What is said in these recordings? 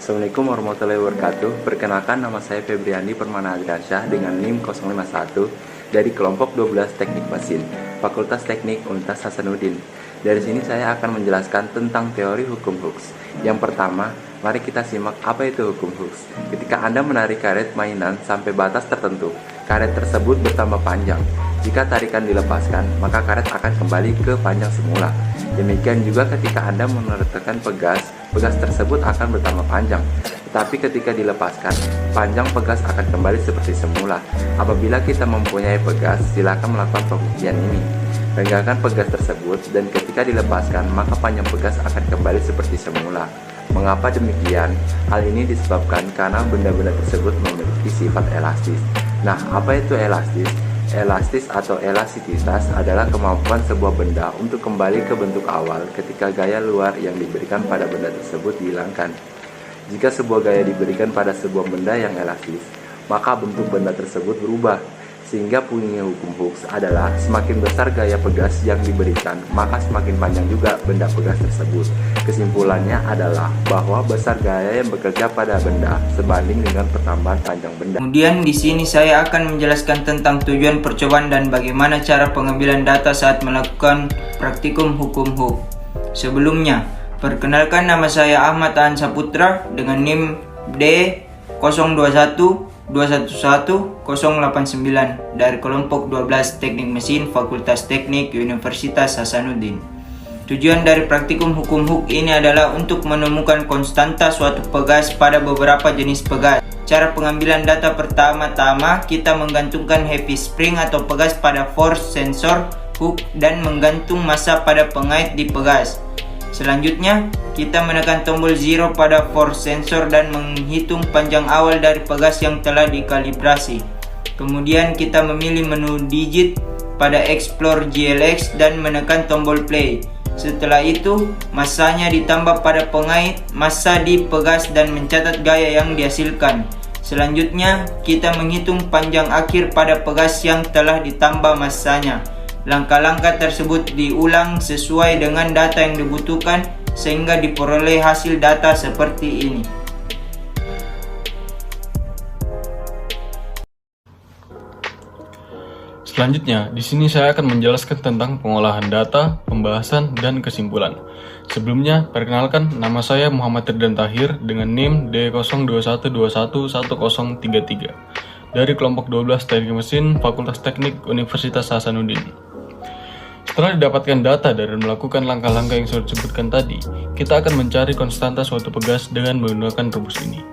Assalamualaikum warahmatullahi wabarakatuh. Perkenalkan, nama saya Febriandi Permana Adriansyah dengan NIM 051 dari kelompok 12 Teknik Mesin, Fakultas Teknik Universitas Hasanuddin. Dari sini saya akan menjelaskan tentang teori hukum Hooke. Yang pertama, mari kita simak apa itu hukum Hooke. Ketika Anda menarik karet mainan sampai batas tertentu, karet tersebut bertambah panjang. Jika tarikan dilepaskan, maka karet akan kembali ke panjang semula. Demikian juga ketika Anda menekan pegas tersebut akan bertambah panjang. Tetapi ketika dilepaskan, panjang pegas akan kembali seperti semula. Apabila kita mempunyai pegas, silakan melakukan pembuktian ini. Regangkan pegas tersebut dan ketika dilepaskan, maka panjang pegas akan kembali seperti semula. Mengapa demikian? Hal ini disebabkan karena benda-benda tersebut memiliki sifat elastis. Nah, apa itu elastis? Elastis atau elastisitas adalah kemampuan sebuah benda untuk kembali ke bentuk awal ketika gaya luar yang diberikan pada benda tersebut dihilangkan. Jika sebuah gaya diberikan pada sebuah benda yang elastis, maka bentuk benda tersebut berubah. Sehingga bunyi hukum Hooke adalah semakin besar gaya pegas yang diberikan, maka semakin panjang juga benda pegas tersebut. Kesimpulannya adalah bahwa besar gaya yang bekerja pada benda sebanding dengan pertambahan panjang benda. Kemudian di sini saya akan menjelaskan tentang tujuan percobaan dan bagaimana cara pengambilan data saat melakukan praktikum hukum Hooke. Sebelumnya, perkenalkan, nama saya Ahmad Aan Saputra dengan NIM D0212111089 dari kelompok 12 Teknik Mesin Fakultas Teknik Universitas Hasanuddin. Tujuan dari praktikum hukum Hooke ini adalah untuk menemukan konstanta suatu pegas pada beberapa jenis pegas. Cara pengambilan data pertama-tama, kita menggantungkan heavy spring atau pegas pada force sensor Hooke dan menggantung massa pada pengait di pegas. Selanjutnya, kita menekan tombol 0 pada force sensor dan menghitung panjang awal dari pegas yang telah dikalibrasi. Kemudian kita memilih menu digit pada Explore GLX dan menekan tombol play. Setelah itu, massanya ditambah pada pengait massa di pegas dan mencatat gaya yang dihasilkan. Selanjutnya, kita menghitung panjang akhir pada pegas yang telah ditambah massanya. Langkah-langkah tersebut diulang sesuai dengan data yang dibutuhkan sehingga diperoleh hasil data seperti ini. Selanjutnya, di sini saya akan menjelaskan tentang pengolahan data, pembahasan, dan kesimpulan. Sebelumnya, perkenalkan, nama saya Muhammad Ridwan Tahir dengan NIM D0212111033 dari kelompok 12 Teknik Mesin Fakultas Teknik Universitas Hasanuddin. Setelah didapatkan data dari melakukan langkah-langkah yang sudah disebutkan tadi, kita akan mencari konstanta suatu pegas dengan menggunakan rumus ini.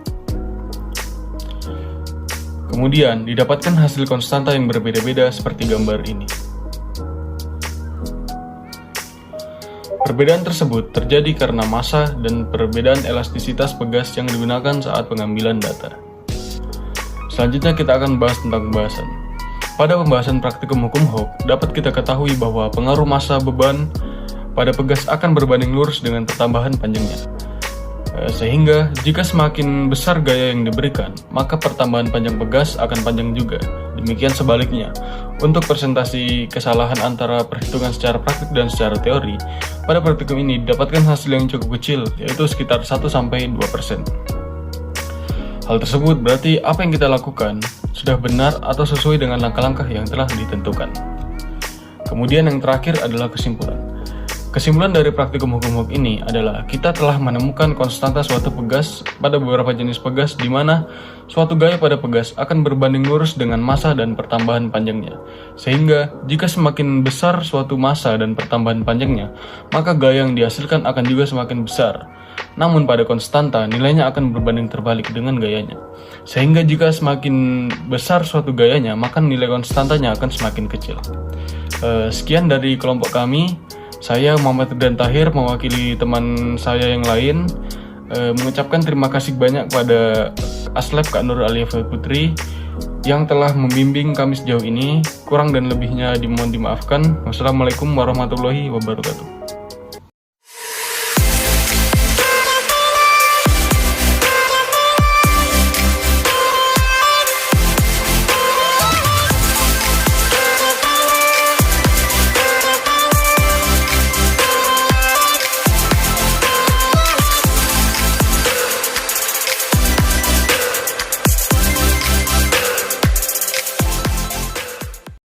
Kemudian, didapatkan hasil konstanta yang berbeda-beda seperti gambar ini. Perbedaan tersebut terjadi karena massa dan perbedaan elastisitas pegas yang digunakan saat pengambilan data. Selanjutnya kita akan bahas tentang pembahasan. Pada pembahasan praktikum hukum Hooke, dapat kita ketahui bahwa pengaruh massa beban pada pegas akan berbanding lurus dengan pertambahan panjangnya. Sehingga, jika semakin besar gaya yang diberikan, maka pertambahan panjang pegas akan panjang juga. Demikian sebaliknya, untuk persentasi kesalahan antara perhitungan secara praktik dan secara teori, pada praktikum ini didapatkan hasil yang cukup kecil, yaitu sekitar 1-2%. Hal tersebut berarti apa yang kita lakukan sudah benar atau sesuai dengan langkah-langkah yang telah ditentukan. Kemudian yang terakhir adalah kesimpulan. Kesimpulan dari praktikum hukum Hooke ini adalah kita telah menemukan konstanta suatu pegas pada beberapa jenis pegas di mana suatu gaya pada pegas akan berbanding lurus dengan massa dan pertambahan panjangnya. Sehingga jika semakin besar suatu massa dan pertambahan panjangnya, maka gaya yang dihasilkan akan juga semakin besar. Namun pada konstanta, nilainya akan berbanding terbalik dengan gayanya. Sehingga jika semakin besar suatu gayanya, maka nilai konstantanya akan semakin kecil. Sekian dari kelompok kami. Saya Muhammad Ridwan Tahir mewakili teman saya yang lain. Mengucapkan terima kasih banyak kepada Aslab Kak Nur Alia Putri yang telah membimbing kami sejauh ini. Kurang dan lebihnya dimohon dimaafkan. Wassalamualaikum warahmatullahi wabarakatuh.